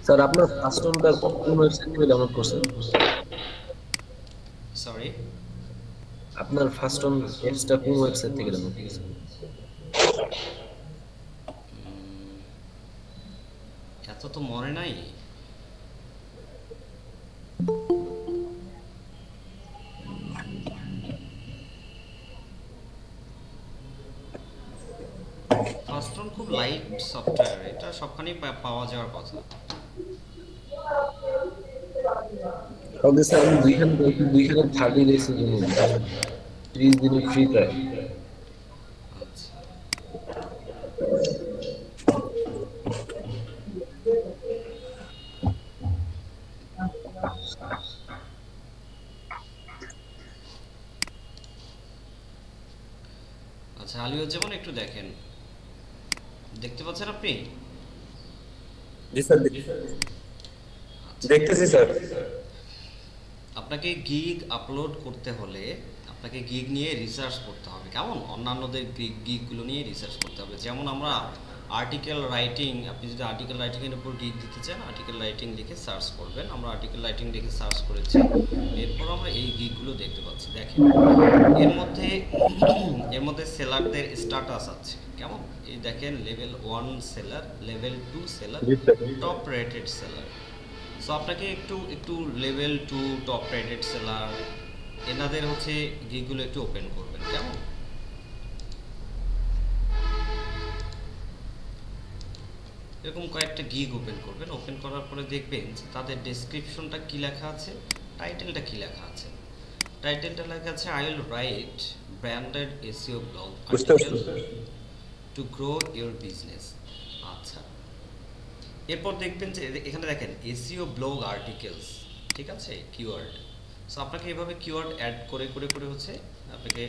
Sir আপনার first অনটা কোন website থেকে ডাউনলোড করছেন? সরি। আপনার ফার্স্ট অন অ্যাপসটা কোন ওয়েবসাইট থেকে ডাউনলোড করছেন? এত তো মনে নাই। ফার্স্টন খুব লাইট সফটওয়্যার, এটা সবখানেই পাওয়া যাওয়ার কথা। ওকে স্যার, আমি দুইখানে 30 ডেজ এর জন্য দিচ্ছি, 30 দিনের ফ্রি ট্রায়াল। আচ্ছা আচ্ছা, আলিউজ্জামান একটু দেখেন, দেখতে পাচ্ছেন আপনি? জি স্যার, আচ্ছা, দেখতেছি স্যার। আপনাকে গিগ আপলোড করতে হলে আপনাকে গিগ নিয়ে রিসার্চ করতে হবে, কেমন? অন্যান্যদের গিগগুলো নিয়ে রিসার্চ করতে হবে। যেমন আমরা আর্টিকেল রাইটিং, আপনি যদি আর্টিকেল রাইটিংয়ের উপর গিগ দিতে চান, আর্টিকেল রাইটিং লিখে সার্চ করবেন। আমরা আর্টিকেল রাইটিং লিখে সার্চ করেছি, এরপর আমরা এই গিগগুলো দেখতে পাচ্ছি। দেখেন, এর মধ্যে এর মধ্যে সেলারদের স্ট্যাটাস আছে, কেমন? এই দেখেন, লেভেল 1 সেলার, লেভেল 2 সেলার, জি sir. Top rated seller. So আপনাকে একটু একটু লেভেল 2 টপ রেটেড সেলার এনাদের হচ্ছে গিগুলো একটু ওপেন করবেন, কেমন? এরকম কয়েকটা গিগ ওপেন করবেন। ওপেন করার পরে দেখবেন যে তাদের ডেসক্রিপশনটা কি লেখা আছে, টাইটেলটা কি লেখা আছে। টাইটেলটা লেখা আছে, I will write branded SEO blog বুঝতে আর্টিকেল পারছি sir. To grow your business. আচ্ছা, এরপর দেখবেন যে এখানে দেখেন এসইও ব্লগ আর্টিকেলস, ঠিক আছে, কিওয়ার্ড। সো আপনাকে এভাবে কিওয়ার্ড অ্যাড করে করে করে হচ্ছে আপনাকে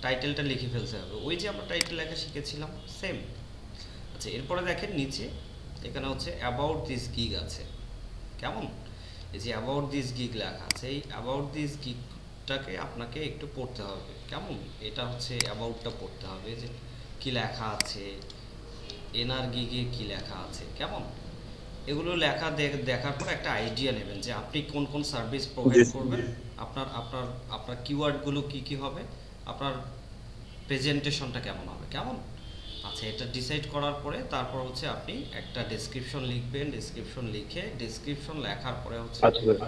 টাইটেলটা লিখে ফেলতে হবে, ওই যে আমরা টাইটেল লেখা শিখেছিলাম সেম। আচ্ছা, এরপরে দেখেন নিচে এখানে হচ্ছে অ্যাবাউট দিস গিগ আছে, কেমন? এই যে অ্যাবাউট দিস গিগ লেখা আছে, এই অ্যাবাউট দিস গিগটাকে আপনাকে একটু পড়তে হবে, কেমন? এটা হচ্ছে অ্যাবাউটটা পড়তে হবে, যে কি লেখা আছে, এনআর গিগে কি লেখা আছে, কেমন? এগুলো লেখা দেখার পর একটা আইডিয়া নেবেন যে আপনি কোন কোন সার্ভিস জি প্রোভাইড স্যার। করবেন, আপনার আপনার আপনার কিওয়ার্ডগুলো কি কি হবে, আপনার প্রেজেন্টেশনটা কেমন হবে, কেমন? আচ্ছা, এটা ডিসাইড করার পরে তারপর হচ্ছে আপনি একটা ডেসক্রিপশন লিখবেন। ডেসক্রিপশন লিখে, ডেসক্রিপশন লেখার পরে হচ্ছে আচ্ছা স্যার।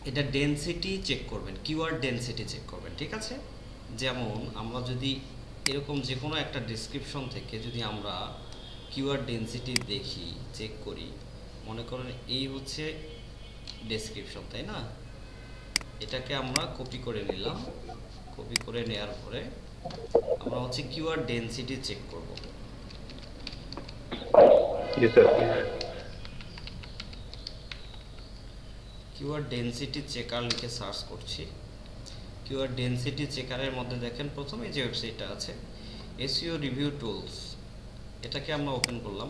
এটা ডেনসিটি চেক করবেন, কিওয়ার্ড ডেনসিটি চেক করবেন, ঠিক আছে? যেমন আমরা যদি এরকম যে কোনো একটা ডেসক্রিপশন থেকে যদি আমরা কিওয়ার্ড ডেনসিটি দেখি, চেক করি, মনে করেন এই হচ্ছে ডেসক্রিপশন, তাই না? এটাকে আমরা কপি করে নিলাম। কপি করে নেওয়ার পরে আমরা হচ্ছে কিওয়ার্ড ডেনসিটি চেক করব। জি স্যার। কিওয়ার্ড ডেনসিটি চেকার লিখে সার্চ করছি। কিওয়ার্ড ডেনসিটি চেকারের মধ্যে দেখেন প্রথমে যে ওয়েবসাইটটা আছে, এসইও রিভিউ টুলস, এটাকে আমরা ওপেন করলাম।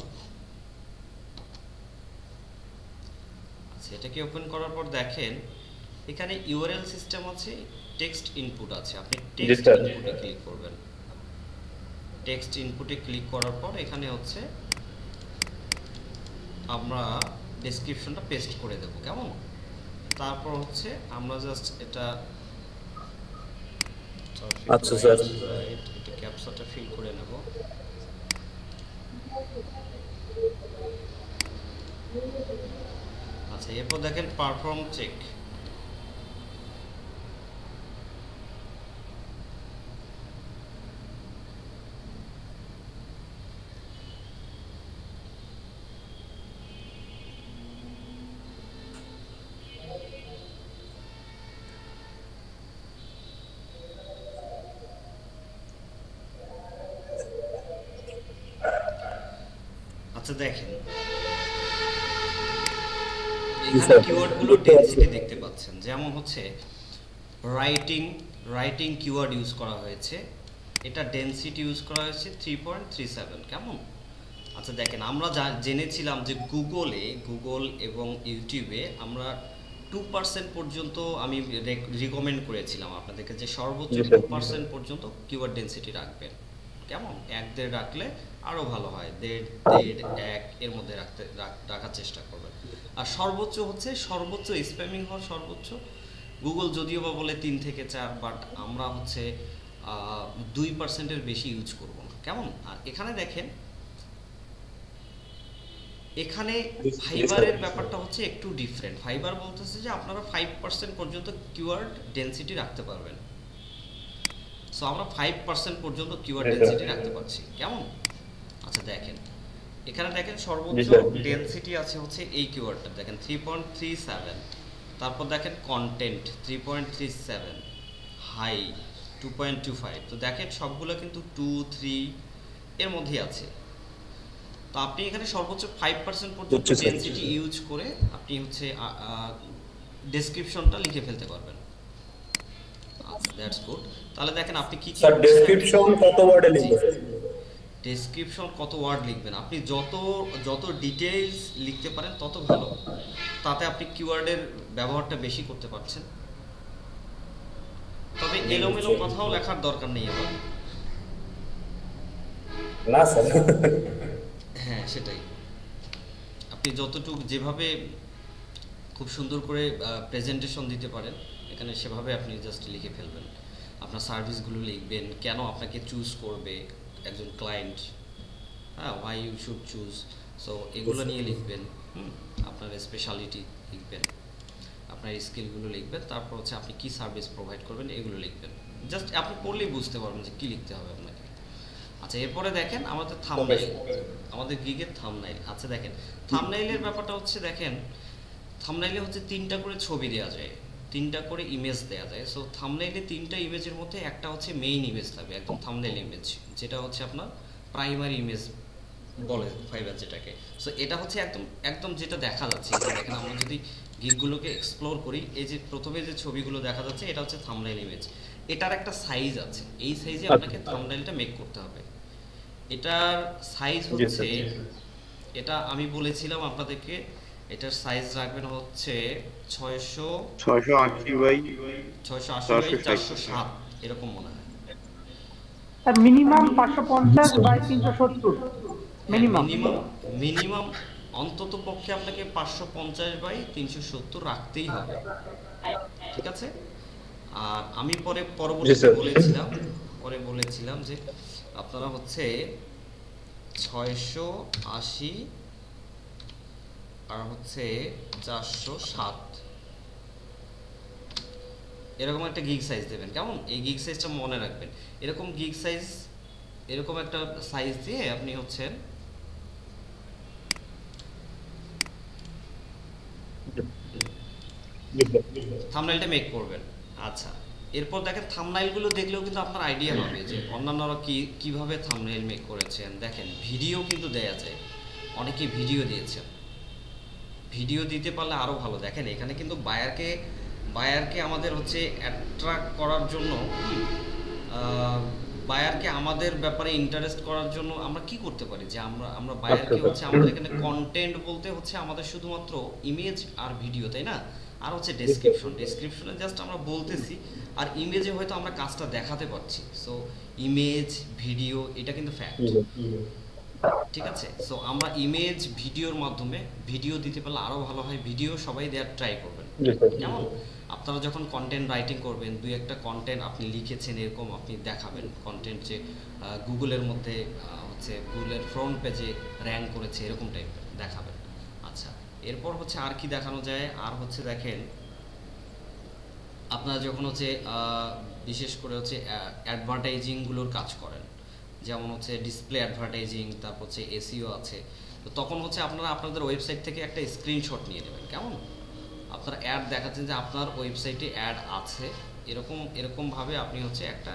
আচ্ছা, এটাকে ওপেন করার পর দেখেন এখানে ইউআরএল সিস্টেম আছে, টেক্সট ইনপুট আছে। আপনি জি টেক্সট স্যার। ইনপুটে ক্লিক করবেন। টেক্সট ইনপুটে ক্লিক করার পর এখানে হচ্ছে আমরা ডেসক্রিপশনটা পেস্ট করে দেব, কেমন? তারপর হচ্ছে আমরা জাস্ট এটা ট্রাফিক আচ্ছা স্যার। লাইট, এটা ক্যাপচাটা ফিল করে নেব। আচ্ছা, এরপর দেখেন পারফর্ম চেক। আচ্ছা দেখেন, জি এখানে স্যার। কিওয়ার্ডগুলোর বুঝতে পারছি। ডেনসিটি দেখতে পাচ্ছেন। যেমন হচ্ছে রাইটিং, রাইটিং কিওয়ার্ড ইউজ করা হয়েছে, এটা ডেনসিটি ইউজ করা হয়েছে 3.37, কেমন? আচ্ছা দেখেন, আমরা যা জেনেছিলাম যে গুগল এবং ইউটিউবে আমরা 2% পর্যন্ত আমি রিকমেন্ড করেছিলাম আপনাদেরকে যে সর্বোচ্চ জি স্যার। 2% পর্যন্ত কিওয়ার্ড ডেনসিটি রাখবেন। কেমন 1-1.5 রাখলে আরও ভালো হয়, 1.5-1.5 এর মধ্যে রাখার চেষ্টা করবেন। আর সর্বোচ্চ স্প্যামিং হওয়ার সর্বোচ্চ, গুগল যদিও বা বলে 3 থেকে 4, বাট আমরা হচ্ছে 2%-এর বেশি ইউজ করব না, কেমন। আর এখানে দেখেন, এখানে ফাইবারের ব্যাপারটা হচ্ছে একটু ডিফারেন্ট। ফাইবার বলতেছে যে আপনারা 5% পর্যন্ত কিওয়ার্ড ডেনসিটি রাখতে পারবেন। সো আমরা 5% পর্যন্ত কিওয়ার্ড ডেনসিটি রাখতে পারছি, কেমন। আচ্ছা দেখেন, এখানে দেখেন সর্বোচ্চ ডেনসিটি আছে হচ্ছে এই কিওয়ার্ডটা, দেখেন 3.37, তারপর দেখেন কন্টেন্ট 3.37, হাই 2.25। তো দেখেন সবগুলো কিন্তু 2, 3 এর মধ্যেই আছে। তো আপনি এখানে সর্বোচ্চ 5% পর্যন্ত ডেনসিটি ইউজ করে আপনি হচ্ছে ডেসক্রিপশনটা লিখে ফেলতে পারবেন। আচ্ছা, দ্যাটস গুড। তাহলে দেখেন আপনি কি স্যার ডেসক্রিপশন কত ওয়ার্ডে লিখব? ডেসক্রিপশন কত ওয়ার্ড লিখবেন? আপনি যত ডিটেইলস লিখতে পারেন তত ভালো, তাতে আপনি কিওয়ার্ডের ব্যবহারটা বেশি করতে পারছেন। তবে এলোমেলো কথাও লেখার দরকার নেই আবার। না স্যার। হ্যাঁ, সেটাই। আপনি যতটুকু যেভাবে খুব সুন্দর করে প্রেজেন্টেশন দিতে পারেন এখানে, সেভাবে আপনি জাস্ট লিখে ফেলবেন। আপনার সার্ভিসগুলো লিখবেন, কেন আপনাকে চুজ করবে একজন ক্লায়েন্ট, হ্যাঁ, why you should choose. So এগুলো নিয়ে লিখবেন। আপনার স্পেশালিটি লিখবেন, আপনার স্কিলগুলো লিখবেন, তারপর হচ্ছে আপনি কি সার্ভিস প্রোভাইড করবেন এগুলো লিখবেন। জাস্ট আপনি পড়লেই বুঝতে পারবেন যে কী লিখতে হবে আপনাকে। আচ্ছা, এরপরে দেখেন আমাদের থাম্বনেইল, আমাদের গিগের থাম্বনেইল। আচ্ছা দেখেন, থাম্বনেইলের ব্যাপারটা হচ্ছে, দেখেন থাম্বনেইলে হচ্ছে 3টা করে ছবি দেওয়া যায়, 3টা করে ইমেজ দেওয়া যায়। সো থাম্বনেইলে 3টা ইমেজের মধ্যে একটা হচ্ছে মেইন ইমেজ থাকবে, একদম থাম্বনেইল ইমেজ, যেটা হচ্ছে আপনার প্রাইমারি ইমেজ বলে ফাইবার যেটাকে। সো এটা হচ্ছে একদম যেটা দেখা যাচ্ছে। দেখেন আমরা যদি গিগগুলোকে এক্সপ্লোর করি, এই যে প্রথমে যে ছবিগুলো দেখা যাচ্ছে এটা হচ্ছে থাম্বনেইল ইমেজ। এটার একটা সাইজ আছে, এই সাইজে আপনাকে থাম্বনেইলটা মেক করতে হবে। এটার সাইজ হচ্ছে, এটা আমি বলেছিলাম আপনাদেরকে, এটার সাইজ রাখবেন হচ্ছে 680 বাই 407 এরকম মনে হয়। আর মিনিমাম 550 বাই 370 মিনিমাম অন্তত পক্ষে আপনাকে 550 বাই 370 রাখতেই হবে, ঠিক আছে। আর আমি পরবর্তীতে বলেছিলাম যে আপনারা হচ্ছে 680 আর হচ্ছে 407 এরকম একটা গিগ সাইজ দেবেন, কেমন। এই গিগ সাইজটা মনে রাখবেন। এরকম গিগ সাইজ, এরকম একটা সাইজ দিয়ে আপনি হচ্ছে থাম্বনেইলটা মেক করবেন। আচ্ছা, এরপর দেখেন থাম্বনেইলগুলো দেখলেও কিন্তু আপনার আইডিয়া হবে যে অন্যান্যরা কিভাবে থাম্বনেইল মেক করেছেন। দেখেন ভিডিও কিন্তু দেয়া যায়, অনেকেই ভিডিও দিয়েছেন। ভিডিও দিতে পারলে আরও ভালো। দেখেন এখানে কিন্তু বায়ারকে আমাদের হচ্ছে অ্যাট্রাক্ট করার জন্য, বায়ারকে আমাদের ব্যাপারে ইন্টারেস্ট করার জন্য আমরা কি করতে পারি, যে আমরা বায়ারকে হচ্ছে, আমাদের এখানে কন্টেন্ট বলতে হচ্ছে আমাদের শুধুমাত্র ইমেজ আর ভিডিও, তাই না। আর হচ্ছে ডেসক্রিপশনে জাস্ট আমরা বলতেছি, আর ইমেজে হয়তো আমরা কাজটা দেখাতে পারছি। সো ইমেজ ভিডিও এটা কিন্তু ফ্যাক্ট, ঠিক আছে। সো আমরা ইমেজ ভিডিওর মাধ্যমে ভিডিও দিতে পারলে আরও ভালো হয়। ভিডিও সবাই দেওয়ার ট্রাই করবেন, কেমন। আপনারা যখন কন্টেন্ট রাইটিং করবেন, 2-একটা কন্টেন্ট আপনি লিখেছেন এরকম আপনি দেখাবেন, কন্টেন্ট যে গুগলের মধ্যে হচ্ছে গুগলের ফ্রন্ট পেজে র্যাঙ্ক করেছে এরকম টাইপ দেখাবেন। আচ্ছা, এরপর হচ্ছে আর কি দেখানো যায়, আর হচ্ছে দেখেন আপনারা যখন হচ্ছে বিশেষ করে হচ্ছে অ্যাডভার্টাইজিংগুলোর কাজ করেন, যেমন হচ্ছে ডিসপ্লে অ্যাডভার্টাইজিং, তারপর হচ্ছে এসইও আছে, তো তখন হচ্ছে আপনারা আপনাদের ওয়েবসাইট থেকে একটা স্ক্রিনশট নিয়ে নেবেন, কেমন। আপনার অ্যাড দেখাচ্ছেন যে আপনার ওয়েবসাইটে অ্যাড আছে, এরকমভাবে আপনি হচ্ছে একটা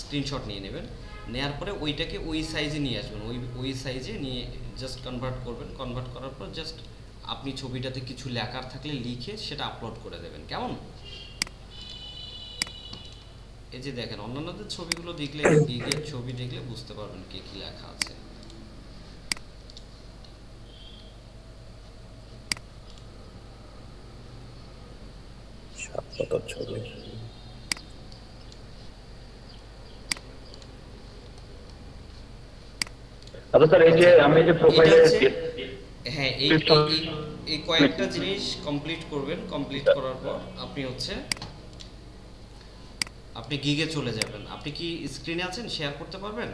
স্ক্রিনশট নিয়ে নেবেন। নেওয়ার পরে ওইটাকে ওই সাইজে নিয়ে আসবেন, ওই সাইজে নিয়ে জাস্ট কনভার্ট করবেন। কনভার্ট করার পর জাস্ট আপনি ছবিটাতে কিছু লেখার থাকলে লিখে সেটা আপলোড করে দেবেন, কেমন। এই যে দেখেন অন্যান্যদের ছবিগুলো দেখলে, গিগের ছবি দেখলে বুঝতে পারবেন কি কি লেখা আছে। আচ্ছা স্যার, এই যে আমি যে এটা প্রোফাইলে হচ্ছে, হ্যাঁ, এই কয়েকটা জিনিস কমপ্লিট করবেন। কমপ্লিট করার পর আপনি হচ্ছে আপনি গিগে চলে যাবেন। আপনি কি স্ক্রিনে আছেন? শেয়ার করতে পারবেন?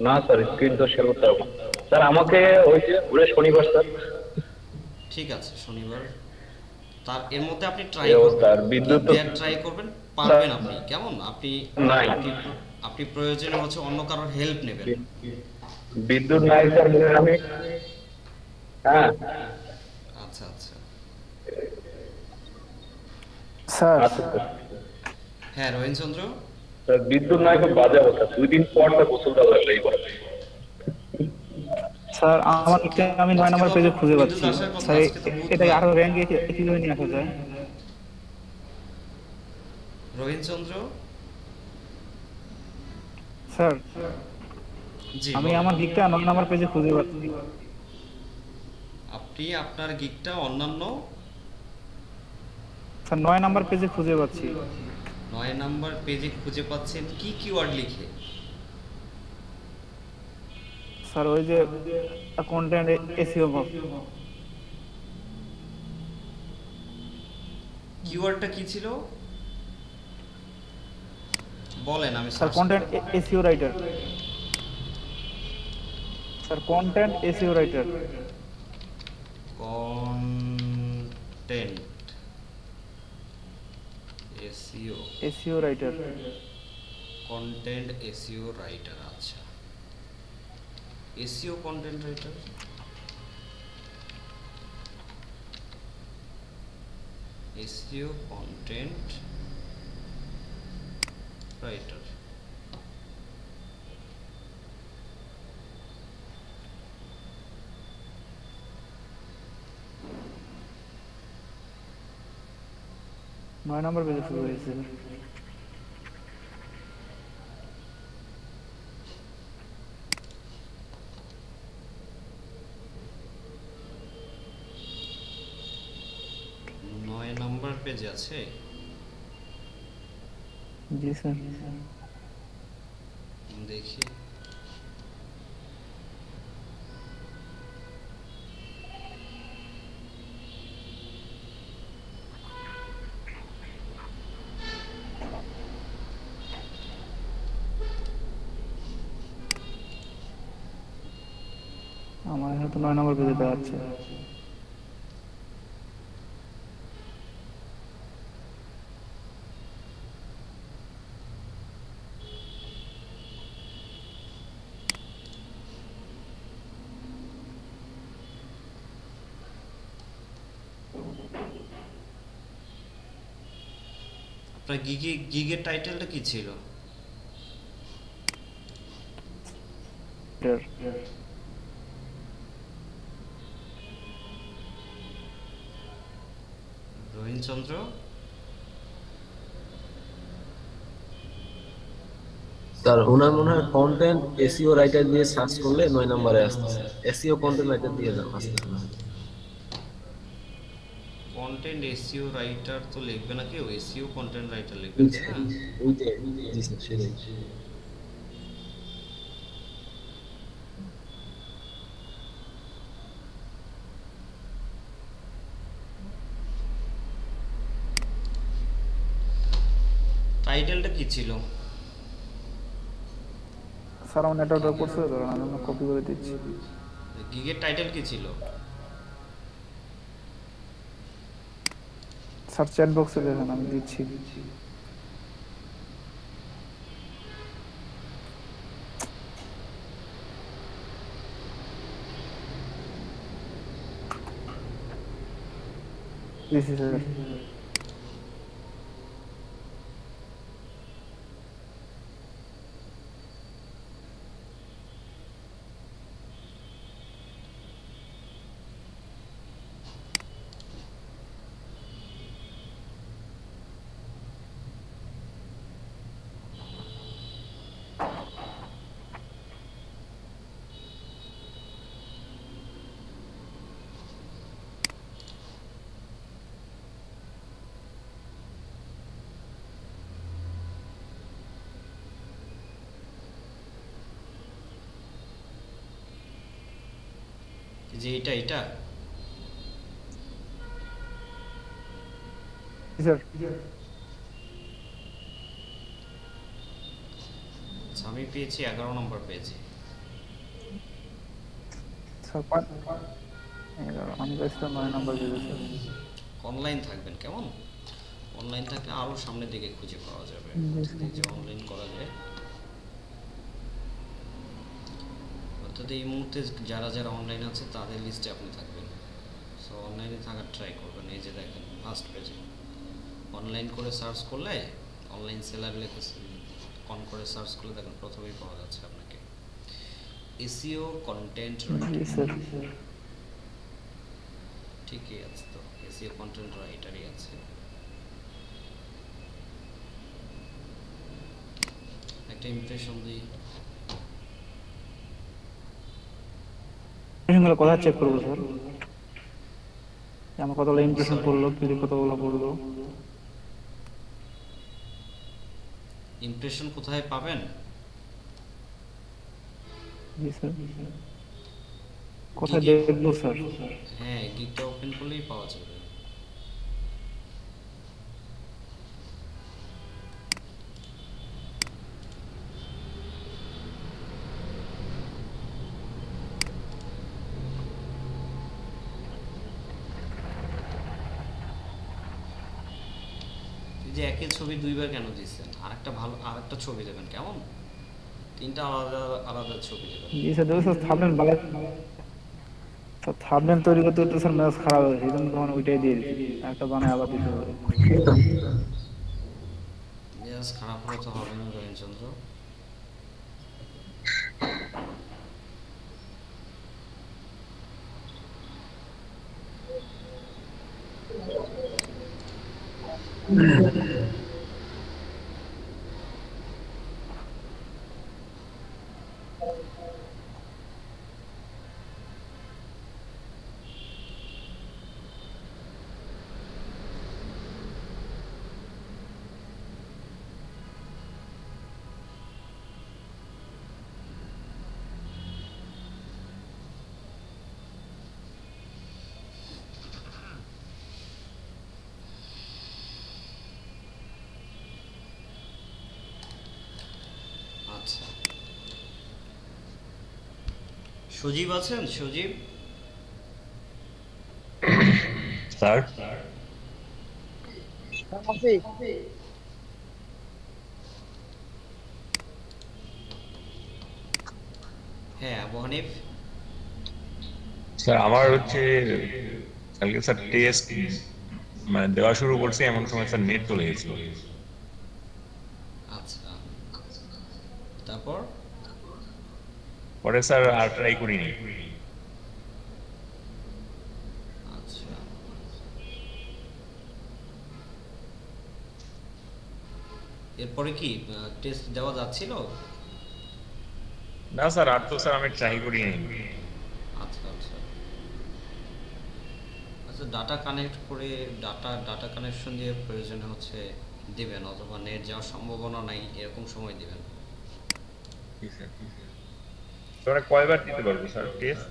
না স্যার, স্ক্রিন তো শেয়ার করতে হবে না। স্যার আমাকে ওই যে ঘুরে শনিবার স্যার, ঠিক আছে, শনিবার। তার এর মধ্যে আপনি ট্রাই এই অবস্থা। করবেন, আর গিগ বিদ্যুৎ তো দেওয়ার ট্রাই করবেন, পারবেন আপনি। কেমন আপনি নাই, আপনি আপনি প্রয়োজনে হচ্ছে অন্য কারোর হেল্প নেবেন। বিদ্যুৎ নাই স্যার, মনে হয় আমি, হ্যাঁ আচ্ছা আচ্ছা। স্যার আচ্ছা স্যার। হ্যাঁ রহিনচন্দ্র, স্যার বিদ্যুৎ নাই, খুব বাজে অবস্থা। 2 দিন পর তো গোসল দেওয়া লাগলো এইবার। স্যার আচ্ছা আমার কি আমি 9 আজকে তো নম্বর পেজে খুঁজে বিদ্যুৎ পাচ্ছি। আসার কথা, স্যার আজকে তো এটা বুধবার। আরো র্যাঙ্কে কিভাবে নিয়ে আসা যায়? রহিনচন্দ্র, স্যার জি আমি বলেন। আমার গিকটা 9 নম্বর পেজে খুঁজে পাচ্ছি। আপনি আপনার গিগটা অন্যান্য স্যার 9 নম্বর পেজে খুঁজে পাচ্ছি। 9 নাম্বার পেজে খুঁজে পাচ্ছেন কি কিওয়ার্ড লিখে? স্যার ওই যে কন্টেন্ট এসইও, কিওয়ার্ডটা কি ছিল বলেন, আমি স্যার সার্চ কন্টেন্ট করি। SEO writer. Sir content SEO writer. Content SEO, SEO writer. Content SEO writer. আচ্ছা, SEO content writer, SEO content writer. নয় নম্বর পেজে শুরু হয়েছে। 9 নাম্বার পেজে আছে। জি স্যার। দেখি। আমার এখানে তো 9 নম্বর পেজে দেখাচ্ছে। আপনার গিগের টাইটেলটা কি ছিল? রহিনচন্দ্র, স্যার ওনার মনে হয় কন্টেন্ট এসইও রাইটার দিয়ে সার্চ করলে 9 নম্বরে আসতেছে। এসইও কন্টেন্ট রাইটার দিয়ে যান আসতেছে না। কন্টেন্ট এসইও রাইটার তো লিখবে না কেউ, এসইও কন্টেন্ট রাইটার লিখবে, ওই তাই যে না? ওই যে জি স্যার সেটাই। টাইটেলটা কি ছিল? স্যার আমার নেটওয়ার্ক করছে, ধরুন আমি কপি করে দিচ্ছি। গিগের টাইটেল কি ছিল? স্যার চ্যাট বক্সে দেখেন, আমি দিচ্ছি। দিচ্ছি স্যার। এই যে এটা জি স্যার। আচ্ছা, আমি পেয়েছি 11 নম্বর পেয়েছি। স্যার আমি পাইছি তো 9 নাম্বার পেজে স্যার। অনলাইন থাকবেন কেমন, অনলাইন থাকলে আরো সামনের দিকে খুঁজে পাওয়া যাবে, জি যদি স্যার। যে অনলাইন করা যায়। অর্থাৎ এই মুহূর্তে যারা যারা অনলাইন আছে তাদের লিস্টে আপনি থাকবেন। সো অনলাইনে থাকার ট্রাই করবেন। এই যে দেখেন ফার্স্ট পেজে অনলাইন করে সার্চ করলে, অনলাইন সেলার লিখে অন করে সার্চ করলে দেখেন প্রথমেই পাওয়া যাচ্ছে আপনাকে এসইও কন্টেন্ট জি রাইটার। স্যার। ঠিকই আছে তো, এসইও কন্টেন্ট রাইটারই আছে। একটা ইমপ্রেশন দিই। ইমপ্রেশনগুলো কোথায় চেক করবো স্যার? আমার কতগুলো ইমপ্রেশন পড়লো, কি কতগুলো পড়লো? ইমপ্রেশন কোথায় পাবেন? জি স্যার। কোথায় দেখবো স্যার? হ্যাঁ, গিকটা ওপেন করলেই পাওয়া যাবে। এই যে একই ছবি দুইবার কেন দিচ্ছেন? আরেকটা ভালো আরেকটা ছবি দেবেন কেমন, তিনটা আলাদা আলাদা ছবি দেবেন। জি স্যার, দেখো স্যার থাম্বনেল বানাই, স্যার থাম্বনেল তৈরি করতে করতে স্যার মেজাজ খারাপ হয়েছে, এই জন্য তখন ওইটাই দিয়ে দিচ্ছি, একটা বানায় আবার দিতে হবে। মেজাজ খারাপ হলে তো হবে না রবীন্দ্রচন্দ্র। আচ্ছা, সজীব আছেন? সজীব, স্যার হ্যাঁ আবু হানিফ। স্যার আমার হচ্ছে কালকে স্যার টেস্ট মানে দেওয়া শুরু করছে, এমন সময় স্যার নেট চলে গেছিল। আচ্ছা, তারপর পরে স্যার আর ট্রাই করিনি। আচ্ছা, এরপরে কি টেস্ট দেওয়া যাচ্ছিল? না স্যার, আর তো স্যার আমি ট্রাই করিনি। আচ্ছা আচ্ছা আচ্ছা, ডাটা কানেক্ট করে ডাটা কানেকশন দিয়ে প্রয়োজনে হচ্ছে দিবেন, অথবা নেট যাওয়ার সম্ভাবনা নাই এরকম সময় দিবেন। জি স্যার। তোমরা কয়বার দিতে পারবো স্যার টেস্ট?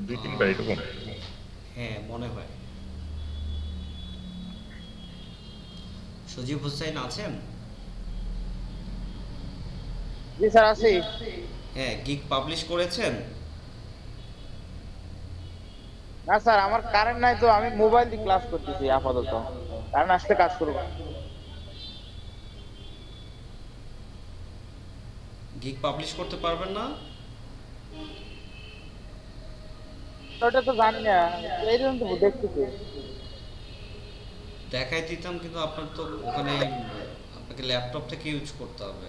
2-3 বার এরকম? হ্যাঁ মনে হয়। সজীব হোসেন আছেন? জি স্যার আছি। হ্যাঁ, গিগ পাবলিশ করেছেন? না স্যার আমার কারেন্ট নাই তো, আমি মোবাইল দিয়ে ক্লাস করতেছি আপাতত, কারেন্ট আসলে কাজ করব। গিগ পাবলিশ করতে পারবেন না? ওটা তো জানি না, এই জন্য তো দেখতেছি। দেখাই দিতাম, কিন্তু আপনার তো ওখানে আপনাকে ল্যাপটপ থেকে ইউজ করতে হবে।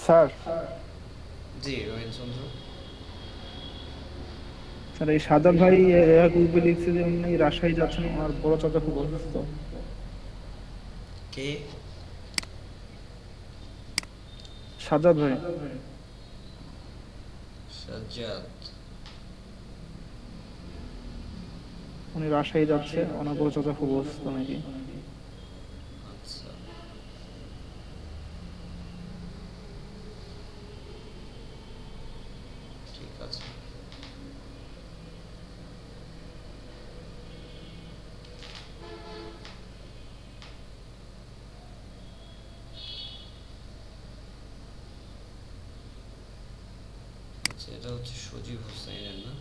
স্যার জি রবীন্দ্রচন্দ্র। স্যার এই সাজাদ ভাই গ্রুপে লিখছে যে উনি রাজশাহী যাচ্ছেন, আমার বড় চাচা খুব অসুস্থ। কে? সাজাদ ভাই। সাজ্জাদ। উনি রাজশাহী যাচ্ছে, ওনার বড় চাচা খুব অসুস্থ নাকি। আচ্ছা, এটা হচ্ছে সজীব হোসেনের না?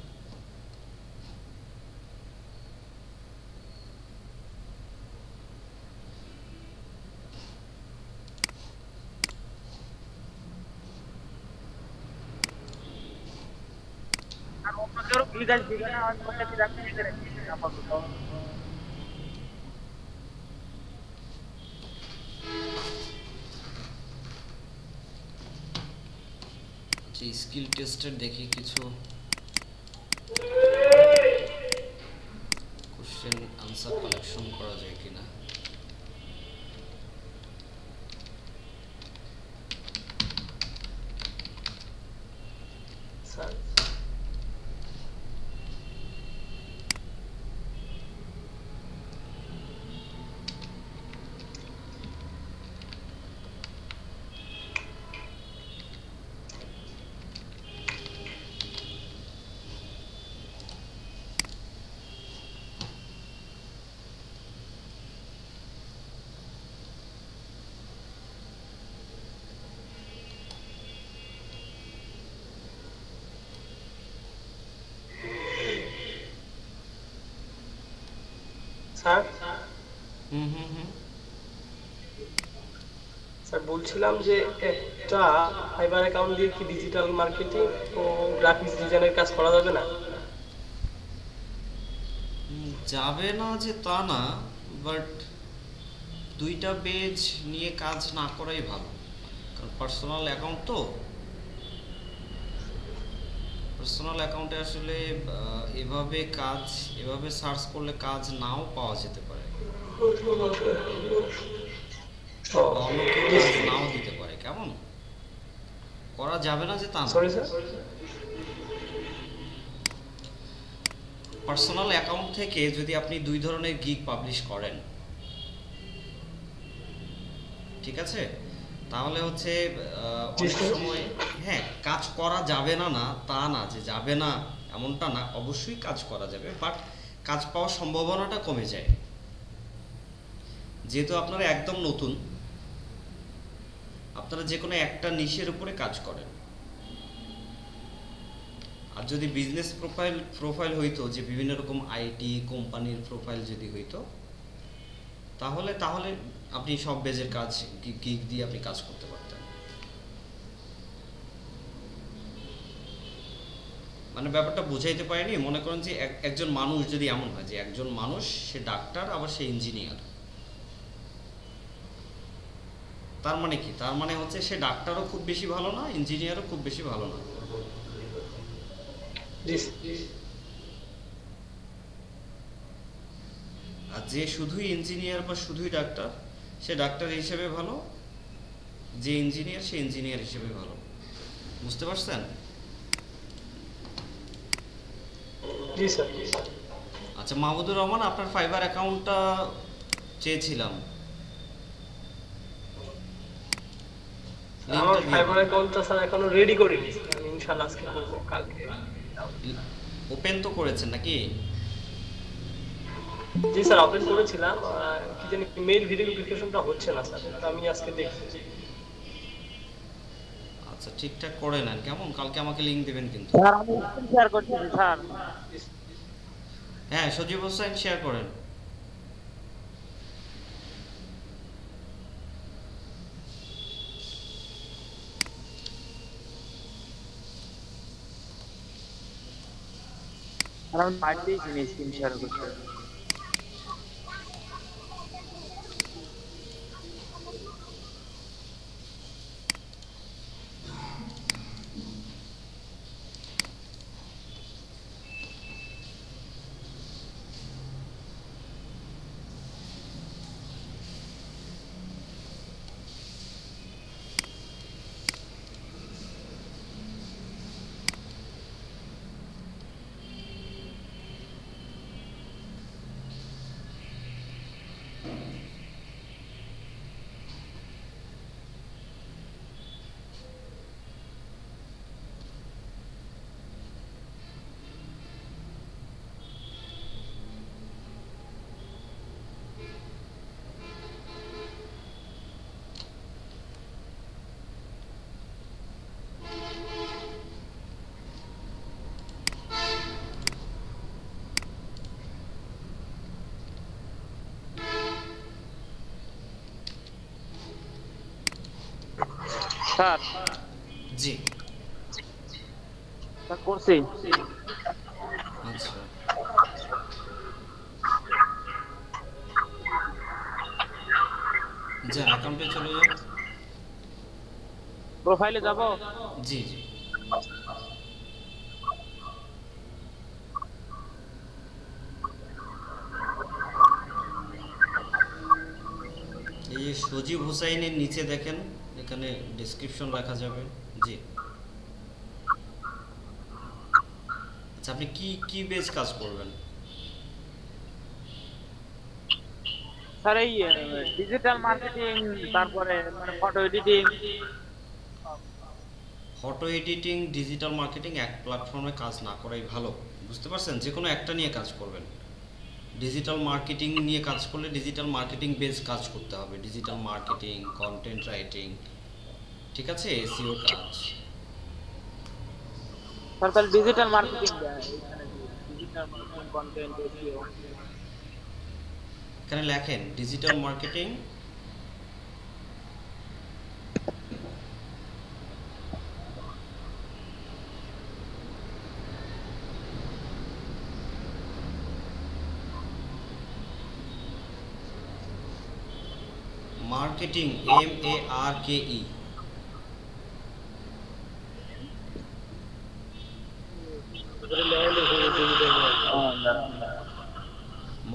আর অন্য কেউ বিকাশ দিবে না, আমি মনে করি আমি লিখে রাখছি আপাতত। আচ্ছা, স্কিল টেস্টের দেখি কিছু কোশ্চেন আনসার কালেকশন করা যায় কিনা। স্যার স্যার হুম হুম হুম স্যার বলছিলাম যে একটা ফাইবার অ্যাকাউন্ট দিয়ে কি ডিজিটাল মার্কেটিং ও গ্রাফিক্স ডিজাইনের কাজ করা যাবে না? যাবে না যে তা না, বাট দুইটা পেজ নিয়ে কাজ না করাই ভালো, কারণ পার্সোনাল অ্যাকাউন্ট তো, পার্সোনাল অ্যাকাউন্টে আসলে এভাবে সার্চ করলে কাজ নাও পাওয়া যেতে পারে, বা অন্য কেউ কাজ নাও দিতে পারে। কেমন করা যাবে না যে তা না। Sorry sir. পার্সোনাল অ্যাকাউন্ট থেকে যদি আপনি দুই ধরনের গিগ পাবলিশ করেন, ঠিক আছে, তাহলে হচ্ছে অনেক সময় হ্যাঁ কাজ করা যাবে না, না তা না যে যাবে না এমনটা না, অবশ্যই কাজ করা যাবে, বাট কাজ পাওয়ার সম্ভাবনাটা কমে যায়। যেহেতু আপনারা একদম নতুন, আপনারা যে কোনো একটা নিশের উপরে কাজ করেন, আর যদি বিজনেস প্রোফাইল হইতো, যে বিভিন্ন রকম আইটি কোম্পানির প্রোফাইল যদি হইতো, তাহলে আপনি সব বেজের কাজ গিগ দিয়ে আপনি কাজ করতে পারতেন। মানে ব্যাপারটা বুঝাইতে পারিনি। মনে করেন যে একজন মানুষ যদি এমন হয় যে একজন মানুষ, সে ডাক্তার আবার সে ইঞ্জিনিয়ার, তার মানে কি? তার মানে হচ্ছে সে ডাক্তারও খুব বেশি ভালো না, ইঞ্জিনিয়ারও খুব বেশি ভালো না। আর যে শুধুই ইঞ্জিনিয়ার বা শুধুই ডাক্তার, সে ডাক্তার হিসেবে ভালো, যে ইঞ্জিনিয়ার সে ইঞ্জিনিয়ার হিসেবে ভালো। বুঝতে পারছেন? জি স্যার। আচ্ছা মাহমুদুর রহমান, আপনার ফাইবার অ্যাকাউন্টটা চেয়েছিলাম। আমার ফাইবার অ্যাকাউন্টটা স্যার এখনো রেডি করিনি, আমি ইনশাআল্লাহ আজকে করব, কালকে। ওপেন তো করেছেন নাকি? জি স্যার, ওপেন করেছিলাম, কি জানি মেইল ভেরিফিকেশনটা হচ্ছে না স্যার, তো আমি আজকে দেখছি। আচ্ছা ঠিকঠাক করে নেন কেমন, কালকে আমাকে লিংক দিবেন কিন্তু। স্যার আমি স্ক্রিন শেয়ার করতেছি স্যার। হ্যাঁ সজীব হোসেন শেয়ার করেন। আর আমি বাড়িতেই চিনি স্ক্রিন শেয়ার করতে। স্যার জি, স্যার করছি। আচ্ছা যান অ্যাকাউন্টে চলে যান। প্রোফাইলে যাব। জি জি, এই যে সজীব হুসাইনের নিচে দেখেন এখানে ডেসক্রিপশন লেখা যাবে। জি আচ্ছা, আপনি কি কি বেজ কাজ করবেন? স্যার এই ডিজিটাল মার্কেটিং, তারপরে মানে photo editing. Photo editing, digital marketing এক প্ল্যাটফর্মে কাজ না করাই ভালো, বুঝতে পারছেন? যে কোনো একটা নিয়ে কাজ করবেন। ডিজিটাল মার্কেটিং নিয়ে কাজ করলে ডিজিটাল মার্কেটিং বেস কাজ করতে হবে, ডিজিটাল মার্কেটিং, কন্টেন্ট রাইটিং, ঠিক আছে, এসইও কাজ। স্যার তাহলে digital marketing digital marketing content SEO. এখানে লেখেন digital marketing marketing, MARKE,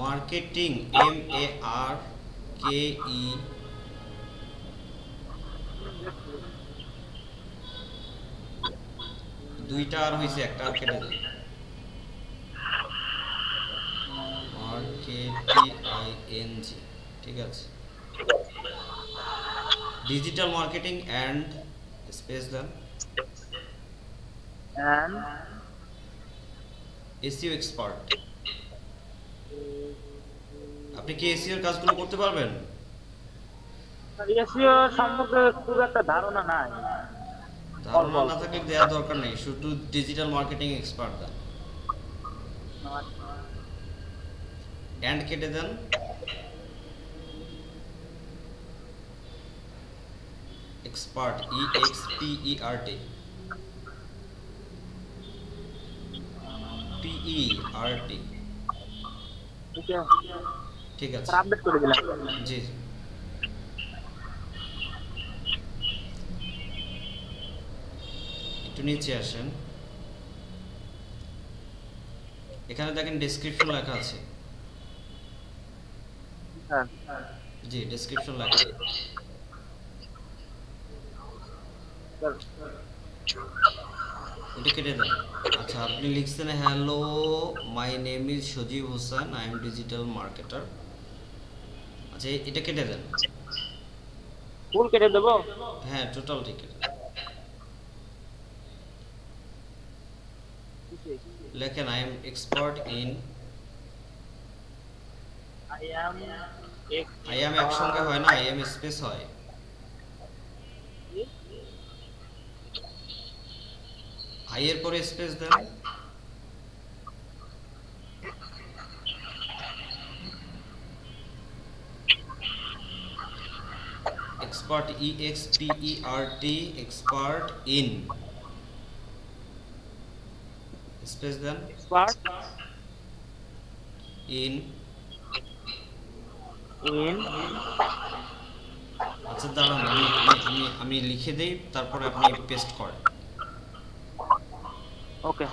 marketing MARKE, দুইটা আর হয়েছে, একটা আর কেটে দেয়। MARKETING, ঠিক আছে। ডিজিটাল মার্কেটিং অ্যান্ড স্পেস দেন এন্ড এসইও এক্সপার্ট। আপনি কি এসইও এর কাজগুলো করতে পারবেন? এসইও সম্পর্কে খুব একটা ধারণা নাই। ধারণা না থাকলে দেওয়ার দরকার নেই, শুধু ডিজিটাল মার্কেটিং এক্সপার্ট দেন, অ্যান্ড কেটে দেন। এক্সপার্ট, EXPERT, PERT, ঠিক আছে, আপডেট করে দিলাম। জি জি। একটু নিচে আসেন, এখানে দেখেন ডেসক্রিপশন লেখা আছে। হ্যাঁ জি, ডেসক্রিপশন লেখা। এটা কেটে দেন। আচ্ছা, আপনি লিখছেন hello my name is Sajib Hossain, I am digital marketer. আচ্ছা, এটা কেটে দেন। ফুল কেটে দেবো? হ্যাঁ, টোটাল টিকেট লেখেন I am expert in, I am একসঙ্গে হয় না, আই এম স্পেস হয়। আই এর পরে স্পেস দেন, expert, EXPERT, expert in, space দেন, এক্সপার্ট ইন। ইন। আচ্ছা দাঁড়ান, আমি লিখে দেই, তারপরে আপনি পেস্ট করেন। ওকে।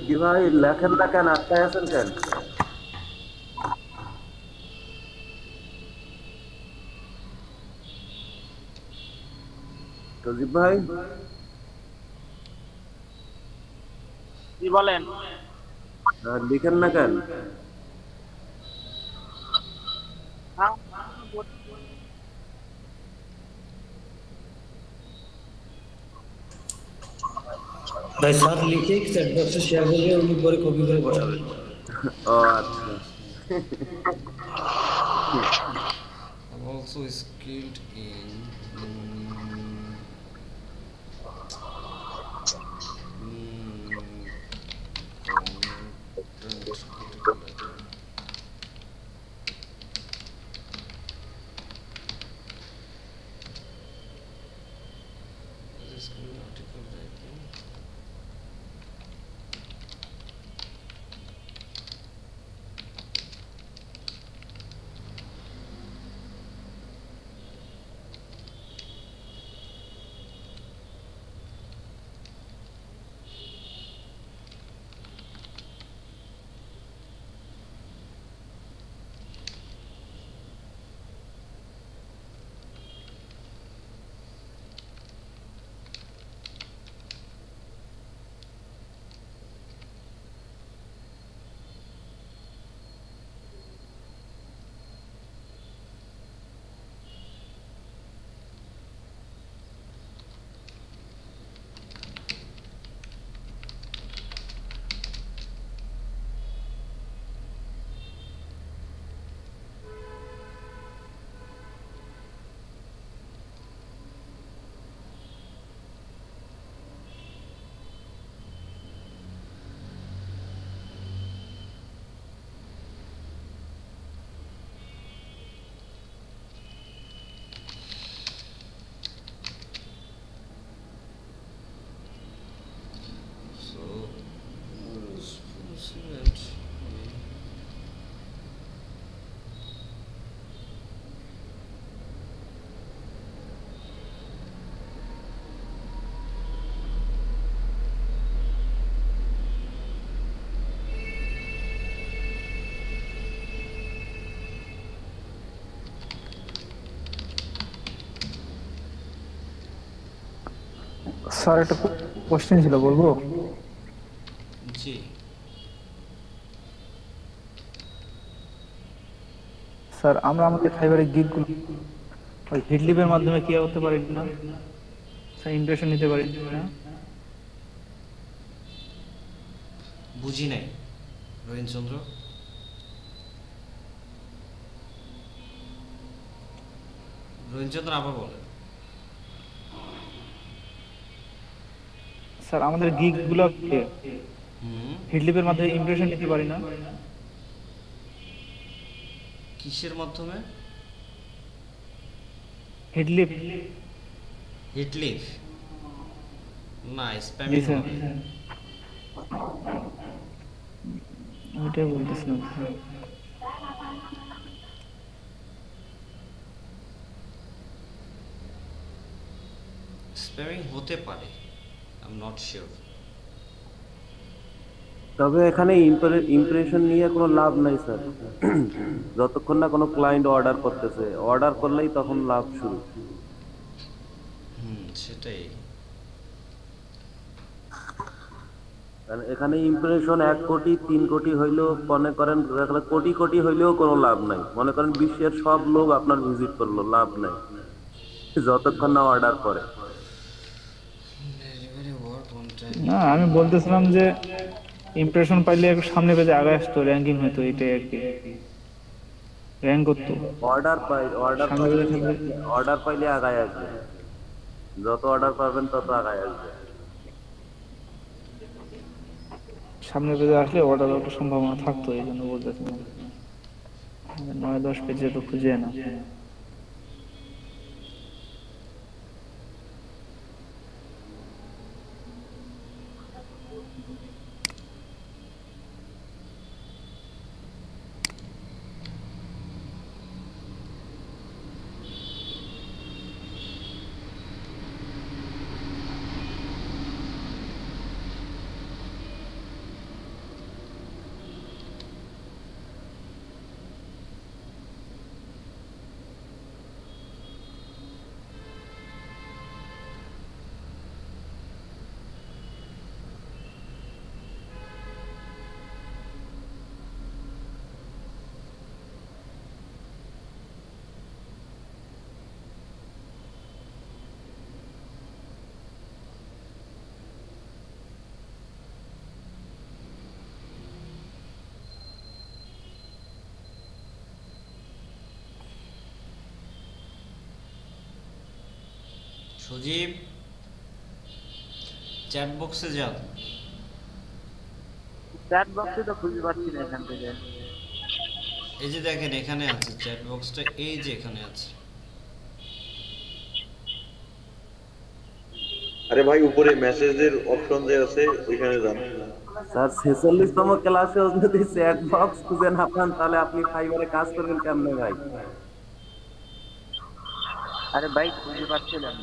কি ভাই লেখেন না কেন, আটকায় আছেন কেন? সজীব ভাই কি বলেন? লিখেন না কেন? হ্যাঁ, ভাই স্যার লিখে চ্যাট বক্সে শেয়ার করবে, উনি পরে কপি করে বসাবেন। ও আচ্ছা। I'm also skilled in article writing. So, responsive sir একটা কোশ্চেন ছিল, বলবো? জি স্যার আমরা আমাদের ফাইবারের গিকগুলো ওই হিটলিপের মাধ্যমে কি করতে পারি না স্যার, ইমপ্রেশন নিতে পারি না? বুঝি নাই রবীন্দ্রচন্দ্র। রবীন্দ্রচন্দ্র আবার বলেন। স্যার আমাদের গিকগুলো হিটলিপের মাধ্যমে ইমপ্রেশন নিতে পারি না? কিসের মাধ্যমে? হিটলিপ। হিটলিফ না, স্প্যামিং হবে। ওইটাই বলতেছিলাম স্যার। স্প্যামিং হতে পারে, আই এম নট শিওর। তবে এখানে ইমপ্রেশন নিয়ে কোনো লাভ নাই স্যার। যতক্ষণ না কোনো ক্লায়েন্ট অর্ডার করতেছে, অর্ডার করলেই তখন লাভ শুরু। সেটাই। কারণ এখানে ইমপ্রেশন 1 কোটি 3 কোটি হইলেও মনে করেন, কোটি কোটি হইলেও কোনো লাভ নাই। মনে করেন বিশ্বের সব লোক আপনার ভিজিট করলো, লাভ নাই যতক্ষণ না অর্ডার করে। না আমি বলতেছিলাম যে ইমপ্রেশন পাইলে একটু সামনে পেজে আগে আসতো, র্যাঙ্কিং হতো, এটাই আর কি, র্যাঙ্ক করতো। অর্ডার পাইলে আগায় আসবে, যত অর্ডার পাবেন তত আগায় আসবে। সামনে পেজে আসলে অর্ডার একটা সম্ভাবনা থাকতো, এই জন্য বলতেছিলাম। 9-10 পেজে তো খুঁজে না। সজীব চ্যাট বক্সে যান। চ্যাট বক্সে তো খুঁজে পাচ্ছি না এখান থেকে। এই যে দেখেন এখানে আছে চ্যাট বক্সটা, এই যে এখানে আছে। আরে ভাই উপরে মেসেজের অপশন যে আছে ওইখানে যান। স্যার 46তম ক্লাসে যদি চ্যাট বক্স খুঁজে না পান তাহলে আপনি ফাইবারে কাজ করবেন কেমনে ভাই? আরে ভাই খুঁজে পাচ্ছিলাম।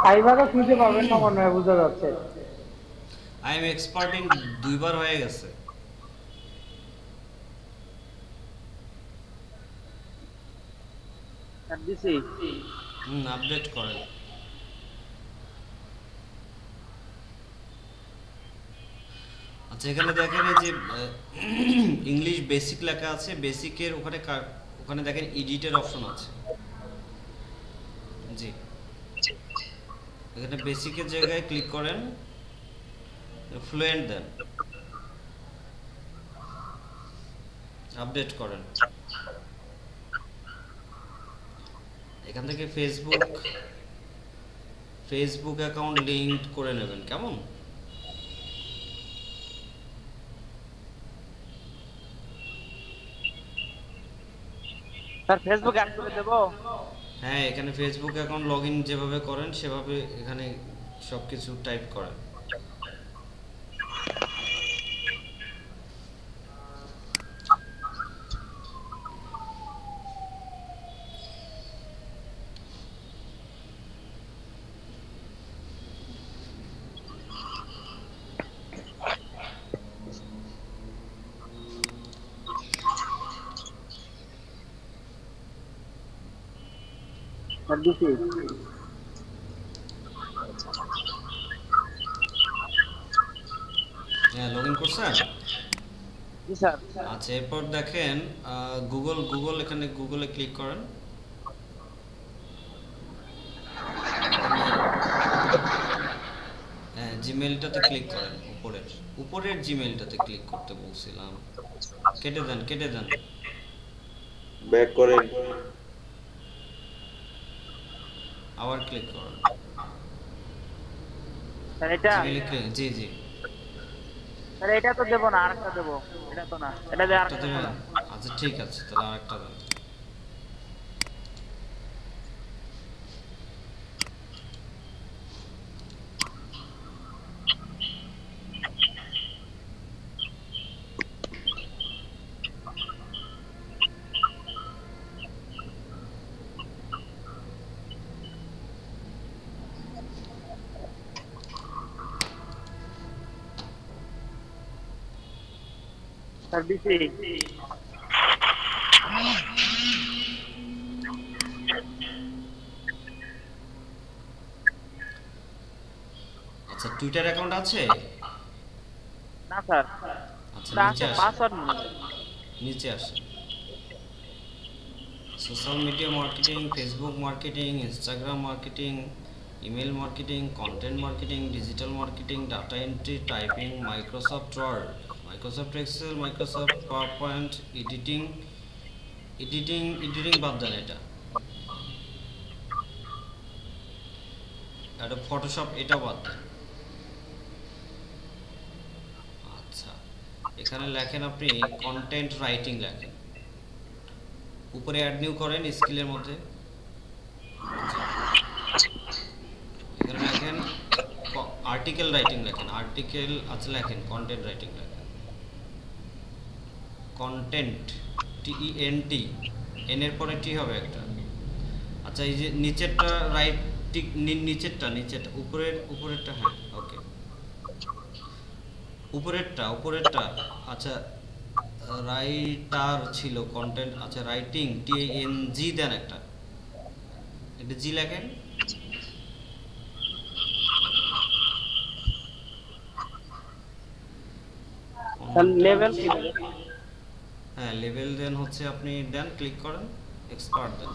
ফাইবারও খুঁজে পাবেন না মনে হয়, বোঝা যাচ্ছে। আই এম এক্সপার্ট ইন 2 বার হয়ে গেছে। দিছি। আপডেট করেন। আচ্ছা এখানে দেখেন এই যে ইংলিশ বেসিক লেখা আছে, বেসিকের ওখানে ওখানে দেখেন এডিটের অপশন আছে। জি এখানে বেসিকের জায়গায় ক্লিক করেন, ফ্লুয়েন্ট দেন, আপডেট করেন। এখান থেকে ফেসবুক অ্যাকাউন্ট লিংক করে নেবেন, কেমন? স্যার ফেসবুক অ্যাড করে দেব? হ্যাঁ এখানে ফেসবুক অ্যাকাউন্ট লগইন যেভাবে করেন সেভাবে এখানে সবকিছু টাইপ করেন। দিছি। হ্যাঁ লগইন করছেন? জি স্যার। আচ্ছা এরপর দেখেন গুগল এখানে গুগলে ক্লিক করেন। হ্যাঁ জিমেইলটাতে ক্লিক করেন, উপরের জিমেইলটাতে ক্লিক করতে বলছিলাম। কেটে দেন। ব্যাক করেন। আবার ক্লিক করুন। স্যার এটা জি স্যার এটা তো দেব না, আরেকটা দেব। এটা তো না, এটা দিয়ে আরেকটা দেব। আচ্ছা ঠিক আছে, তাহলে আরেকটা দেন। আচ্ছা টুইটার অ্যাকাউন্ট আছে? না স্যার। আচ্ছা পাসওয়ার্ড নিচে আসে। Social media marketing, Facebook marketing, Instagram marketing, email marketing, content marketing, digital marketing, data entry, typing, Microsoft Word, Microsoft Excel, Microsoft PowerPoint, editing বাদ দেন, এটা ফটোশপ এটা বাদ দেন। আচ্ছা এখানে লেখেন আপনি কন্টেন্ট রাইটিং লেখেন, উপরে অ্যাড নিউ করেন স্কিলের মধ্যে। এখানে লেখেন আর্টিকেল রাইটিং লেখেন, আর্টিকেল আচ্ছা লেখেন কন্টেন্ট রাইটিং লেখেন, কন্টেন্ট TENT, এন এর পরে টি হবে একটা। আচ্ছা এই যে নিচেরটা নিচেরটা উপরেরটা হ্যাঁ ওকে, উপরেরটা আচ্ছা রাইটার ছিল কন্টেন্ট, আচ্ছা রাইটিং TANG দেন একটা, এটা জি লেখেন। লেভেল হ্যাঁ লেভেল দেন হচ্ছে আপনি দেন, ক্লিক করেন, এক্সপার্ট দেন।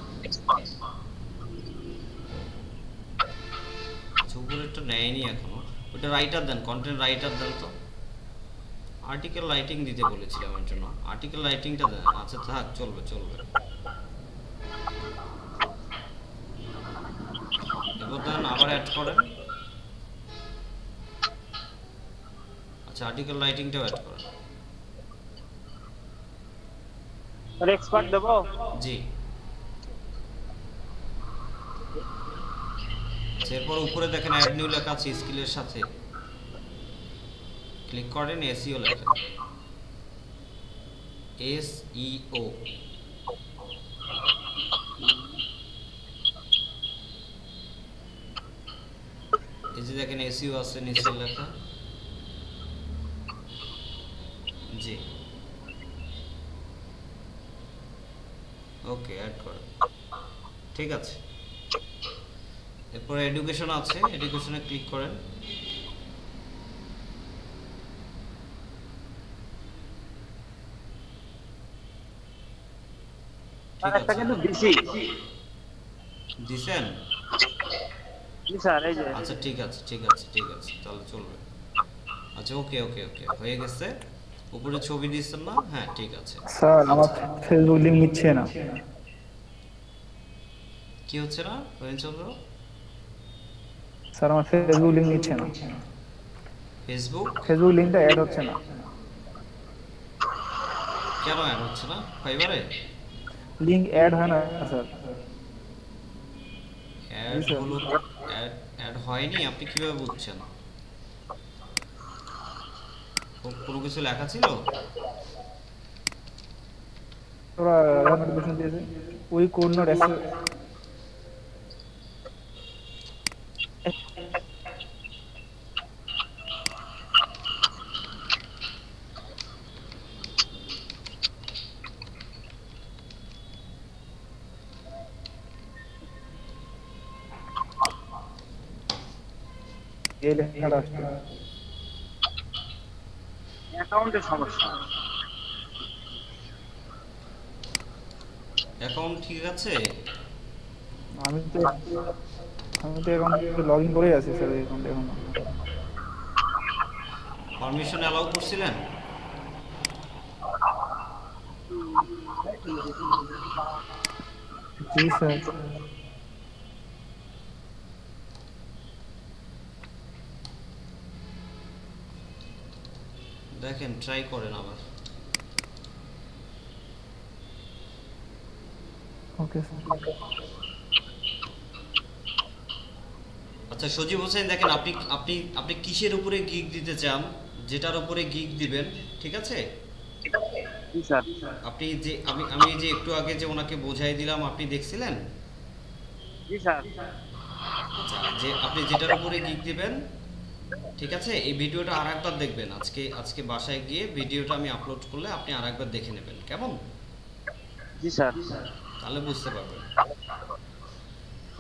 উপরেরটা নেয়নি এখনো, ওটা রাইটার দেন, কন্টেন্ট রাইটার দেন। তো আর্টিকেল রাইটিং দিতে বলেছিলাম এর জন্য, আর্টিকেল রাইটিংটা দেন। আচ্ছা থাক, চলবে। তারপর দেন আবার অ্যাড করেন। আচ্ছা, আর্টিকেল রাইটিংটাও অ্যাড করেন। স্যার এক্সপার্ট দেবো? জি। এরপর উপরে দেখেন অ্যাড নিউ লেখা আছে স্কিলের সাথে, ক্লিক করেন, এসইও লেখেন, এসইও। এই যে দেখেন এসইও আছে নিচে লেখা। জি, ওকে, অ্যাড করেন। ঠিক আছে, এরপর এডুকেশন আছে, এডুকেশনে ক্লিক করেন। ঠিক আছে, কিন্তু দিছি। দিছেন? জি স্যার, এই যে। আচ্ছা ঠিক আছে, ঠিক আছে, ঠিক আছে, তাহলে চলবে। আচ্ছা, ওকে ওকে ওকে, হয়ে গেছে। উপরে ছবি দিচ্ছেন না? হ্যাঁ, ঠিক আছে। স্যার আমার ফেসবুক লিংক নিচ্ছে না। কি হচ্ছে না রবীন্দ্রচন্দ্র? স্যার আমার ফেসবুক লিংক নিচ্ছে না। ফেসবুক লিংকটা অ্যাড হচ্ছে না। কেন অ্যাড হচ্ছে না ফাইবারে? লিংক অ্যাড হয় না স্যার। অ্যাড হলো, অ্যাড হয়নি? আপনি কিভাবে বুঝছেন? কোনো কিছু লেখা ছিল? ওরা নোটিফিকেশন দিয়েছে ওই কোড নট অ্যাক্সেস। এই লেখাটা আসছে অ্যাকাউন্টের সমস্যা। অ্যাকাউন্ট ঠিক আছে? আমি তো অ্যাকাউন্টে লগইন করেই আছি স্যার। এই অ্যাকাউন্টে এখন পারমিশন অ্যালাউ করছিলেন? জি স্যার। দেখেন, ট্রাই করেন আবার। Okay sir. আচ্ছা সজীব হোসেন, দেখেন আপনি আপনি আপনি কিসের উপরে গিগ দিতে চান, যেটার উপরে গিগ দিবেন, ঠিক আছে? জি স্যার। আপনি যে আমি যে একটু আগে যে ওনাকে বোঝাই দিলাম, আপনি দেখছিলেন? জি স্যার। আচ্ছা, যে আপনি যেটার উপরে গিগ দিবেন, ঠিক আছে, এই ভিডিওটা আরেকবার দেখবেন। আজকে বাসায় গিয়ে ভিডিওটা আমি আপলোড করলে আপনি আরেকবার দেখে নেবেন, কেমন? জি স্যার। তাহলে বুঝতে পারবেন।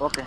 ওকে।